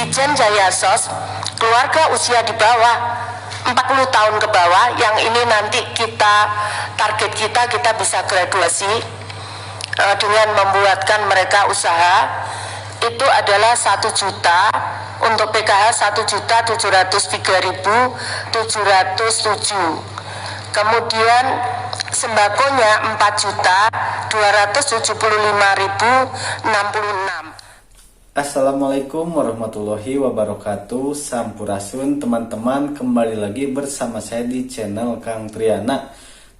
Dijen Jayasos, keluarga usia di bawah 40 tahun ke bawah, yang ini nanti target kita bisa graduasi dengan membuatkan mereka usaha, itu adalah 1 juta. Untuk PKH 1.703.707. Kemudian sembakonya 4.275.066. Assalamualaikum warahmatullahi wabarakatuh. Sampurasun teman-teman, kembali lagi bersama saya di channel Kang Triana.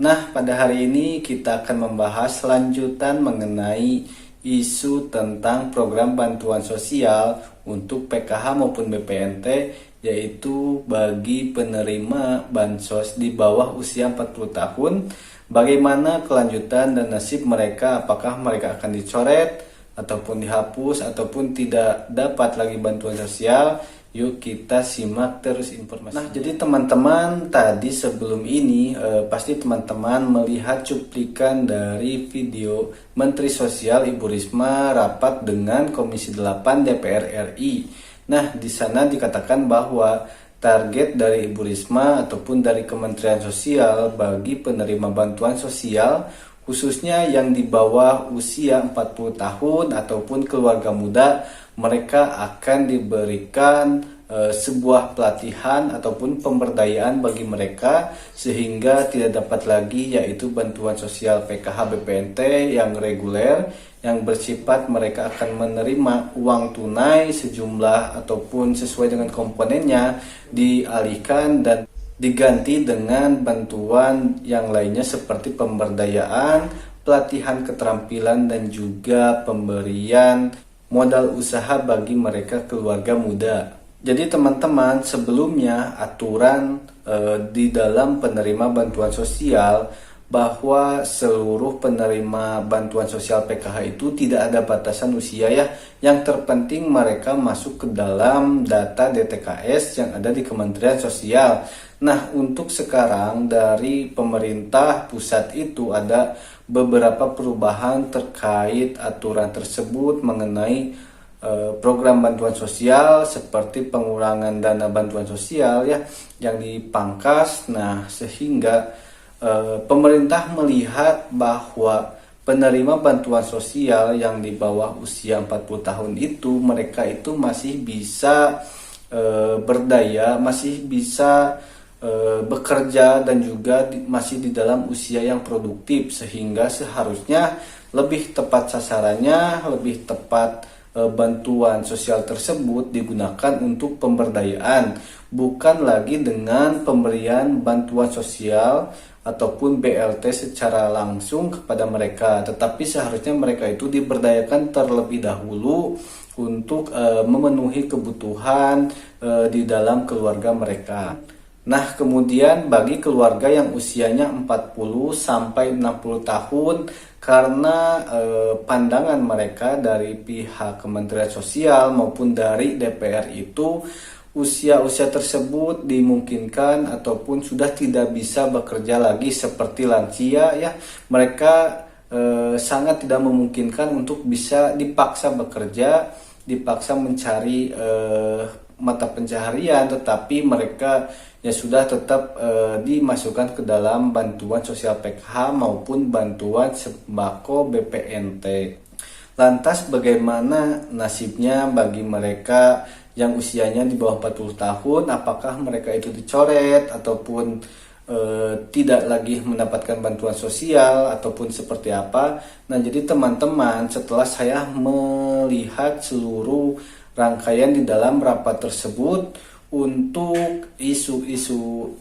Nah, pada hari ini kita akan membahas lanjutan mengenai isu tentang program bantuan sosial untuk PKH maupun BPNT, yaitu bagi penerima bansos di bawah usia 40 tahun. Bagaimana kelanjutan dan nasib mereka, apakah mereka akan dicoret ataupun dihapus ataupun tidak dapat lagi bantuan sosial? Yuk kita simak terus informasi. Nah, jadi teman-teman, tadi sebelum ini pasti teman-teman melihat cuplikan dari video Menteri Sosial Ibu Risma rapat dengan Komisi 8 DPR RI. Nah, di sana dikatakan bahwa target dari Ibu Risma ataupun dari Kementerian Sosial bagi penerima bantuan sosial, khususnya yang di bawah usia 40 tahun ataupun keluarga muda, mereka akan diberikan sebuah pelatihan ataupun pemberdayaan bagi mereka sehingga tidak dapat lagi, yaitu bantuan sosial PKH BPNT yang reguler, yang bersifat mereka akan menerima uang tunai sejumlah ataupun sesuai dengan komponennya, dialihkan dan diganti dengan bantuan yang lainnya seperti pemberdayaan, pelatihan keterampilan, dan juga pemberian modal usaha bagi mereka keluarga muda. Jadi teman-teman, sebelumnya aturan di dalam penerima bantuan sosial bahwa seluruh penerima bantuan sosial PKH itu tidak ada batasan usia ya. Yang terpenting mereka masuk ke dalam data DTKS yang ada di Kementerian Sosial. Nah, untuk sekarang dari pemerintah pusat itu ada beberapa perubahan terkait aturan tersebut mengenai program bantuan sosial, seperti pengurangan dana bantuan sosial ya yang dipangkas. Nah, sehingga pemerintah melihat bahwa penerima bantuan sosial yang di bawah usia 40 tahun itu, mereka itu masih bisa berdaya, masih bisa bekerja, dan juga masih di dalam usia yang produktif, sehingga seharusnya lebih tepat sasarannya, lebih tepat bantuan sosial tersebut digunakan untuk pemberdayaan, bukan lagi dengan pemberian bantuan sosial ataupun BLT secara langsung kepada mereka, tetapi seharusnya mereka itu diberdayakan terlebih dahulu untuk memenuhi kebutuhan di dalam keluarga mereka. Nah, kemudian bagi keluarga yang usianya 40 sampai 60 tahun, karena pandangan mereka dari pihak Kementerian Sosial maupun dari DPR itu, usia-usia tersebut dimungkinkan ataupun sudah tidak bisa bekerja lagi seperti lansia ya. Mereka sangat tidak memungkinkan untuk bisa dipaksa bekerja, dipaksa mencari mata pencaharian, tetapi mereka ya sudah tetap dimasukkan ke dalam bantuan sosial PKH maupun bantuan sembako BPNT. Lantas bagaimana nasibnya bagi mereka yang usianya di bawah 40 tahun? Apakah mereka itu dicoret ataupun tidak lagi mendapatkan bantuan sosial ataupun seperti apa? Nah, jadi teman-teman, setelah saya melihat seluruh rangkaian di dalam rapat tersebut untuk isu-isu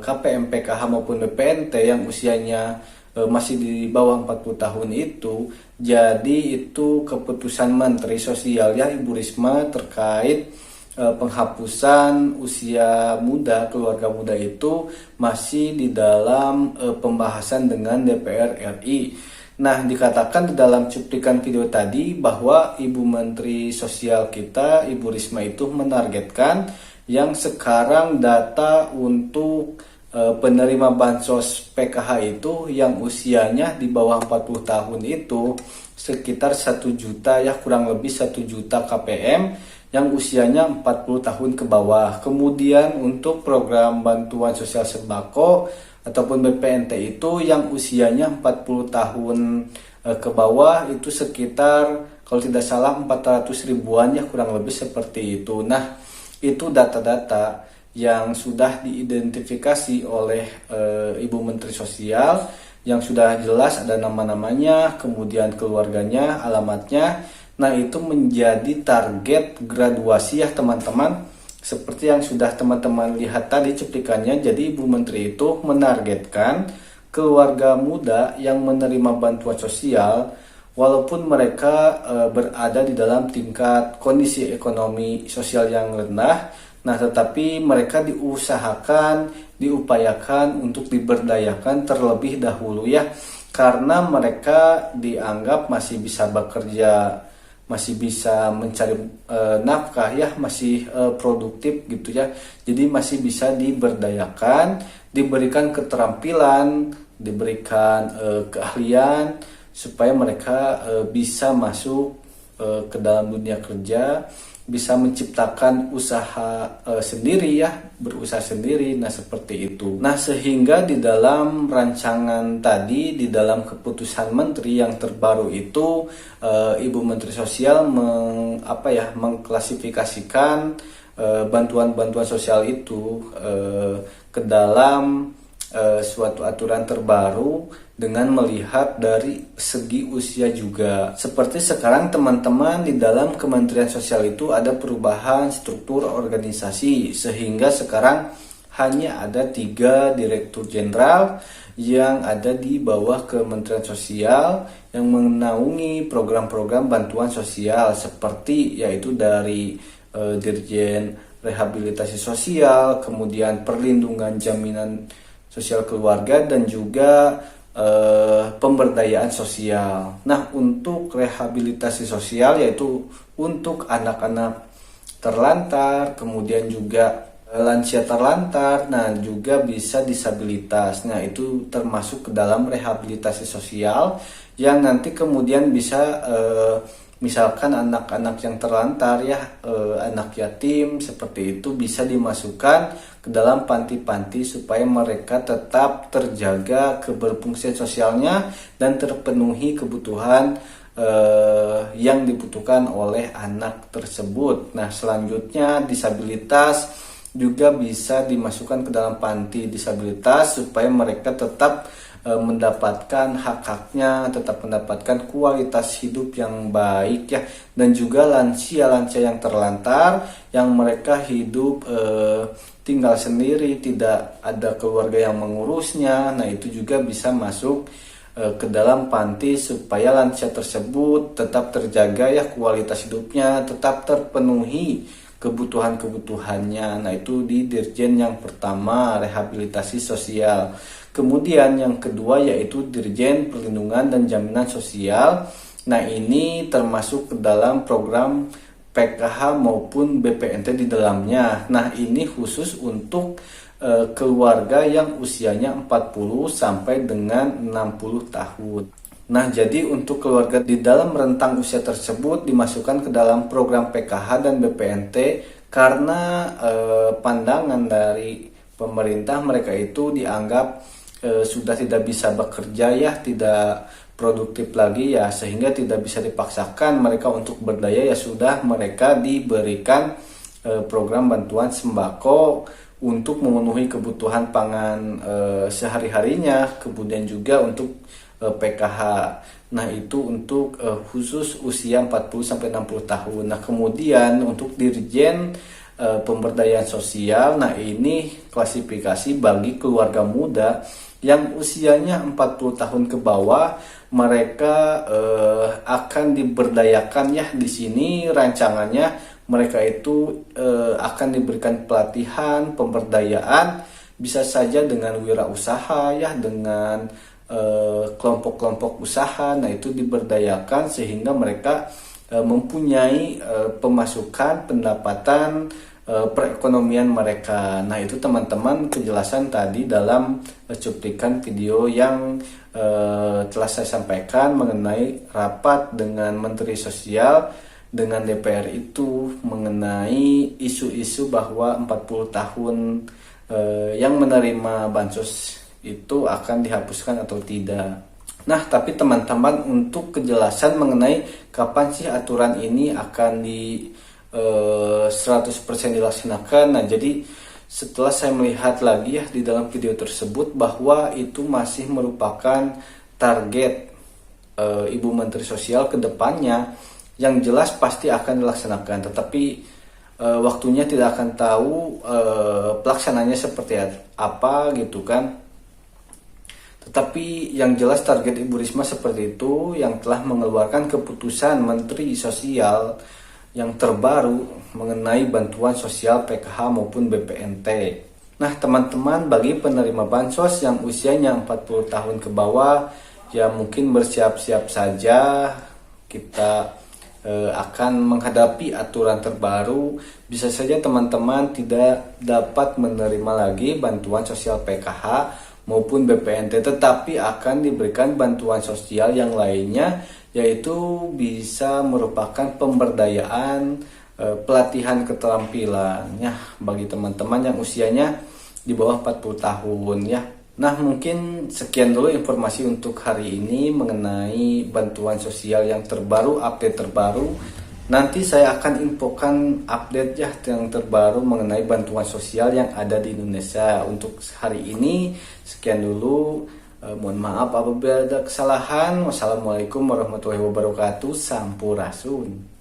KPM PKH maupun BPNT yang usianya masih di bawah 40 tahun itu, jadi itu keputusan Menteri Sosial ya Ibu Risma terkait penghapusan usia muda, keluarga muda itu masih di dalam pembahasan dengan DPR RI. Nah, dikatakan di dalam cuplikan video tadi bahwa Ibu Menteri Sosial kita, Ibu Risma itu menargetkan yang sekarang data untuk penerima bansos PKH itu yang usianya di bawah 40 tahun itu sekitar 1 juta ya, kurang lebih 1 juta KPM yang usianya 40 tahun ke bawah. Kemudian untuk program bantuan sosial sembako ataupun BPNT itu yang usianya 40 tahun ke bawah itu sekitar kalau tidak salah 400 ribuan ya, kurang lebih seperti itu. Nah, itu data-data yang sudah diidentifikasi oleh Ibu Menteri Sosial, yang sudah jelas ada nama-namanya, kemudian keluarganya, alamatnya. Nah, itu menjadi target graduasi ya teman-teman. Seperti yang sudah teman-teman lihat tadi cuplikannya, jadi Ibu Menteri itu menargetkan keluarga muda yang menerima bantuan sosial walaupun mereka berada di dalam tingkat kondisi ekonomi sosial yang rendah, nah tetapi mereka diupayakan untuk diberdayakan terlebih dahulu ya, karena mereka dianggap masih bisa bekerja, masih bisa mencari nafkah ya, masih produktif gitu ya. Jadi masih bisa diberdayakan, diberikan keterampilan, diberikan keahlian supaya mereka bisa masuk ke dalam dunia kerja, bisa menciptakan usaha sendiri ya, berusaha sendiri. Nah, seperti itu. Nah, sehingga di dalam rancangan tadi, di dalam keputusan menteri yang terbaru itu, Ibu Menteri Sosial mengklasifikasikan bantuan-bantuan sosial itu ke dalam suatu aturan terbaru dengan melihat dari segi usia juga. Seperti sekarang teman-teman, di dalam Kementerian Sosial itu ada perubahan struktur organisasi, sehingga sekarang hanya ada 3 direktur jenderal yang ada di bawah Kementerian Sosial yang menaungi program-program bantuan sosial, seperti yaitu dari Dirjen Rehabilitasi Sosial, kemudian Perlindungan Jaminan Sosial Keluarga, dan juga pemberdayaan sosial. Nah, untuk rehabilitasi sosial yaitu untuk anak-anak terlantar, kemudian juga lansia terlantar, nah juga bisa disabilitas. Nah, itu termasuk ke dalam rehabilitasi sosial yang nanti kemudian bisa misalkan anak-anak yang terlantar ya, anak yatim seperti itu bisa dimasukkan ke dalam panti-panti supaya mereka tetap terjaga keberfungsian sosialnya dan terpenuhi kebutuhan yang dibutuhkan oleh anak tersebut. Nah, selanjutnya disabilitas juga bisa dimasukkan ke dalam panti disabilitas supaya mereka tetap mendapatkan hak-haknya, tetap mendapatkan kualitas hidup yang baik ya. Dan juga lansia-lansia yang terlantar, yang mereka hidup tinggal sendiri, tidak ada keluarga yang mengurusnya. Nah, itu juga bisa masuk ke dalam panti supaya lansia tersebut tetap terjaga ya, kualitas hidupnya tetap terpenuhi kebutuhan-kebutuhannya. Nah, itu di Dirjen yang pertama, rehabilitasi sosial. Kemudian yang kedua yaitu Dirjen Perlindungan dan Jaminan Sosial. Nah, ini termasuk ke dalam program PKH maupun BPNT di dalamnya. Nah, ini khusus untuk keluarga yang usianya 40 sampai dengan 60 tahun. Nah, jadi untuk keluarga di dalam rentang usia tersebut dimasukkan ke dalam program PKH dan BPNT karena pandangan dari pemerintah mereka itu dianggap sudah tidak bisa bekerja ya, tidak produktif lagi ya, sehingga tidak bisa dipaksakan mereka untuk berdaya, ya sudah mereka diberikan program bantuan sembako untuk memenuhi kebutuhan pangan sehari-harinya, kemudian juga untuk PKH. Nah, itu untuk khusus usia 40-60 tahun. Nah, kemudian untuk Dirjen Pemberdayaan Sosial, nah ini klasifikasi bagi keluarga muda yang usianya 40 tahun ke bawah, mereka akan diberdayakan ya. Di sini rancangannya mereka itu akan diberikan pelatihan, pemberdayaan, bisa saja dengan wirausaha ya, dengan kelompok-kelompok usaha. Nah, itu diberdayakan sehingga mereka mempunyai pemasukan, pendapatan, perekonomian mereka. Nah, itu teman-teman penjelasan tadi dalam cuplikan video yang telah saya sampaikan mengenai rapat dengan Menteri Sosial dengan DPR itu mengenai isu-isu bahwa 40 tahun yang menerima bansos itu akan dihapuskan atau tidak. Nah, tapi teman-teman, untuk kejelasan mengenai kapan sih aturan ini akan 100% dilaksanakan. Nah, jadi setelah saya melihat lagi ya di dalam video tersebut bahwa itu masih merupakan target Ibu Menteri Sosial ke depannya, yang jelas pasti akan dilaksanakan, tetapi waktunya tidak akan tahu pelaksananya seperti apa gitu kan. Tetapi yang jelas target Ibu Risma seperti itu, yang telah mengeluarkan keputusan Menteri Sosial yang terbaru mengenai bantuan sosial PKH maupun BPNT. Nah, teman-teman, bagi penerima bansos yang usianya 40 tahun ke bawah, ya mungkin bersiap-siap saja, kita akan menghadapi aturan terbaru. Bisa saja teman-teman tidak dapat menerima lagi bantuan sosial PKH maupun BPNT, tetapi akan diberikan bantuan sosial yang lainnya, yaitu bisa merupakan pemberdayaan, pelatihan keterampilan ya bagi teman-teman yang usianya di bawah 40 tahun ya. Nah, mungkin sekian dulu informasi untuk hari ini mengenai bantuan sosial yang terbaru, update terbaru. Nanti saya akan infokan update ya yang terbaru mengenai bantuan sosial yang ada di Indonesia. Untuk hari ini sekian dulu. Mohon maaf apabila ada kesalahan. Wassalamualaikum warahmatullahi wabarakatuh. Sampurasun.